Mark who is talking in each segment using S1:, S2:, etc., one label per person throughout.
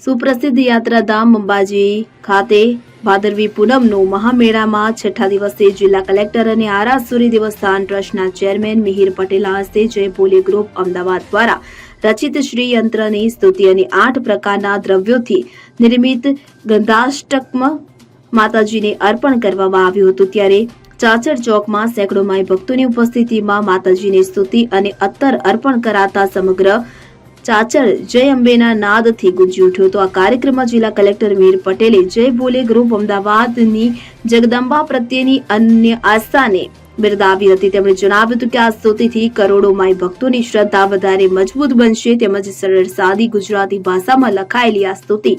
S1: સુપ્રસિદ્ધ યાત્રાધામ અંબાજી ખાતે ભાદરવી પૂનમનો મહામેળામાં છઠ્ઠા દિવસે જિલ્લા કલેક્ટર અને આરાસુરી દેવસ્થાન ટ્રસ્ટના ચેરમેન મિહિર પટેલના હસ્તે જય ભોલે ગ્રુપ અમદાવાદ દ્વારા રચિત શ્રી યંત્રની સ્તુતિ અને 8 પ્રકારના દ્રવ્યોથી નિર્મિત ગંધાષ્ટકમ માતાજીને અર્પણ કરવામાં આવ્યું હતું। ત્યારે ચાચર ચોકમાં સેંકડો માઈ ભક્તોની ઉપસ્થિતિમાં માતાજીની સ્તુતિ અને અત્તર અર્પણ કરાતા સમગ્ર ચાચર જય અંબેના નાદથી ગુંજી ઉઠ્યો હતો। આ કાર્યક્રમમાં જિલ્લા કલેક્ટર મિહિર પટેલે જય ભોલે ગ્રુપ અમદાવાદની જગદંબા પ્રત્યેની અન્ય આસ્થાને બિરદાવી હતી। તેમણે જણાવ્યું હતું કે આ સ્તુતિથી કરોડો માઈ ભક્તોની શ્રદ્ધા વધારે મજબૂત બનશે। તેમજ સરળ સાદી ગુજરાતી ભાષામાં લખાયેલી આ સ્તુતિ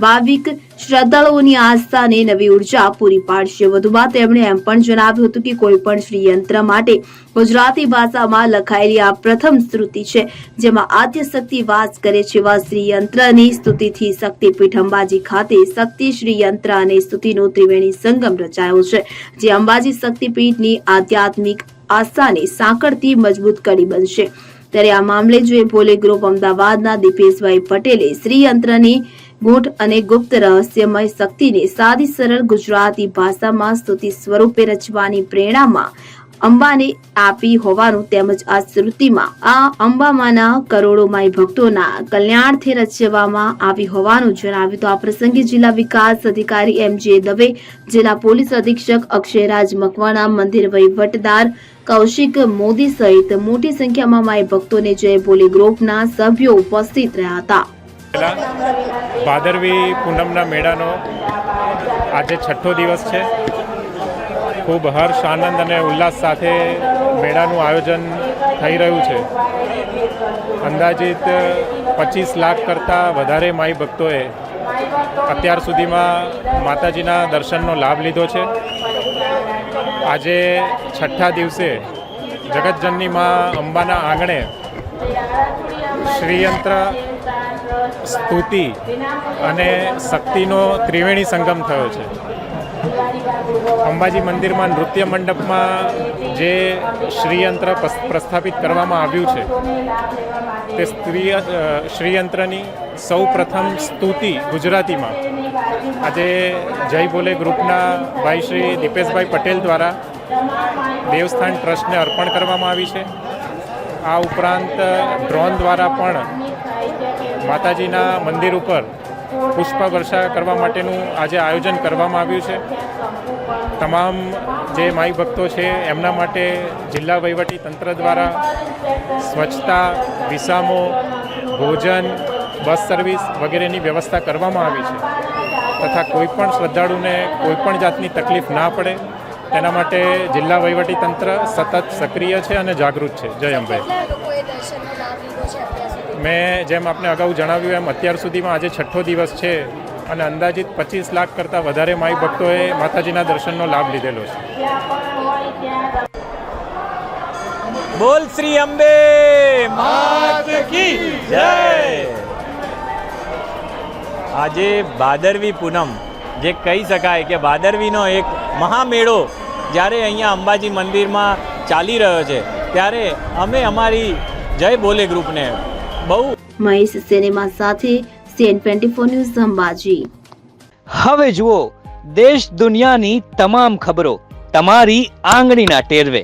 S1: ભાવિક શ્રદ્ધાળુઓની આસ્થાને નવી ઉર્જા પૂરી પાડશે। વધુમાં તેમણે એમ પણ જણાવ્યું હતું કે કોઈ પણ શ્રી યંત્ર માટે ગુજરાતી ભાષામાં લખાયેલી આ પ્રથમ સ્તુતિ છે, જેમાં આદ્ય શક્તિ વાસ કરે છે। એવા શ્રી યંત્રની સ્તુતિથી શક્તિપીઠ અંબાજી ખાતે શક્તિ શ્રી યંત્ર અને સ્તુતિનો ત્રિવેણી સંગમ રચાયો છે, જે અંબાજી શક્તિપીઠની આધ્યાત્મિક આસ્થાને સાંકળતી મજબૂત કડી બનશે। ત્યારે આ મામલે જય ભોલે ગ્રુપ અમદાવાદના દીપેશભાઈ પટેલે શ્રી યંત્રની ગૂઢ અને ગુપ્ત રહસ્યમય શક્તિને સાદી સરળ ગુજરાતી ભાષામાં સ્તુતિ સ્વરૂપે રચવાની પ્રેરણામાં અંબાને આપી હોવાનું તેમજ આ સ્તુતિમાં આ અંબામાના કરોડો માઈ ભક્તોના કલ્યાણથી રચવામાં આવી હોવાનું જણાવ્યું। તો આ પ્રસંગે જિલ્લા વિકાસ અધિકારી એમ.જે. દવે, જિલ્લા પોલીસ અધિક્ષક અક્ષયરાજ મકવાણા, મંદિર વહીવટદાર કૌશિક મોદી સહિત મોટી સંખ્યામાં માઈ ભક્તોને જય ભોલે ગ્રુપના સભ્યો ઉપસ્થિત રહ્યા હતા।
S2: ભાદરવી પૂનમના મેળાનો આજે છઠ્ઠો દિવસ છે। ખૂબ હર્ષ, આનંદ અને ઉલ્લાસ સાથે મેળાનું આયોજન થઈ રહ્યું છે। અંદાજિત 25 લાખ કરતાં વધારે માઈ ભક્તોએ અત્યાર સુધીમાં માતાજીના દર્શનનો લાભ લીધો છે। આજે છઠ્ઠા દિવસે જગતજનની માં અંબાના આંગણે શ્રીયંત્ર, સ્તુતિ અને શક્તિનો ત્રિવેણી સંગમ થયો છે। અંબાજી મંદિરમાં નૃત્ય મંડપમાં જે શ્રીયંત્ર પ્રસ્થાપિત કરવામાં આવ્યું છે તે શ્રીયંત્રની સૌ પ્રથમ સ્તુતિ ગુજરાતીમાં આજે જય ભોલે ગ્રુપના ભાઈ શ્રી દીપેશભાઈ પટેલ દ્વારા દેવસ્થાન ટ્રસ્ટને અર્પણ કરવામાં આવી છે। આ ઉપરાંત ડ્રોન દ્વારા પણ માતાજીના મંદિર ઉપર પુષ્પવર્ષા કરવા માટેનું આજે આયોજન કરવામાં આવ્યું છે। તમામ જે માઈ ભક્તો છે એમના માટે જિલ્લા વહીવટી તંત્ર દ્વારા સ્વચ્છતા, વિસામો, ભોજન, બસ સર્વિસ વગેરેની વ્યવસ્થા કરવામાં આવી છે તથા કોઈપણ શ્રદ્ધાળુને કોઈપણ જાતની તકલીફ ના પડે તેના માટે જિલ્લા વહીવટી તંત્ર સતત સક્રિય છે અને જાગૃત છે। જય અંબે। મેં જેમ આપને અગાઉ જણાવ્યું એમ અત્યાર સુધીમાં આજે છઠ્ઠો દિવસ છે અને અંદાજિત 25 લાખ કરતાં વધારે માઈ ભક્તોએ માતાજીના દર્શનનો લાભ લીધેલો છે।
S3: બોલ શ્રી અંબે માત કી જય। આજે ભાદરવી પૂનમ, જે કહી શકાય કે ભાદરવીનો એક મહામેળો જ્યારે અહીંયા અંબાજી મંદિરમાં ચાલી રહ્યો છે, ત્યારે અમે અમારી જય ભોલે ગ્રુપને બહુ
S1: મહેશ સિનેમા સાથે CN24 ન્યૂઝ અંબાજી।
S4: હવે જુઓ દેશ દુનિયાની તમામ ખબરો તમારી આંગળીના ટેરવે।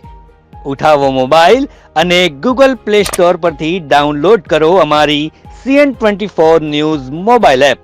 S4: ઉઠાવો મોબાઈલ અને Google Play Store પરથી ડાઉનલોડ કરો અમારી CN24 ન્યૂઝ મોબાઈલ એપ।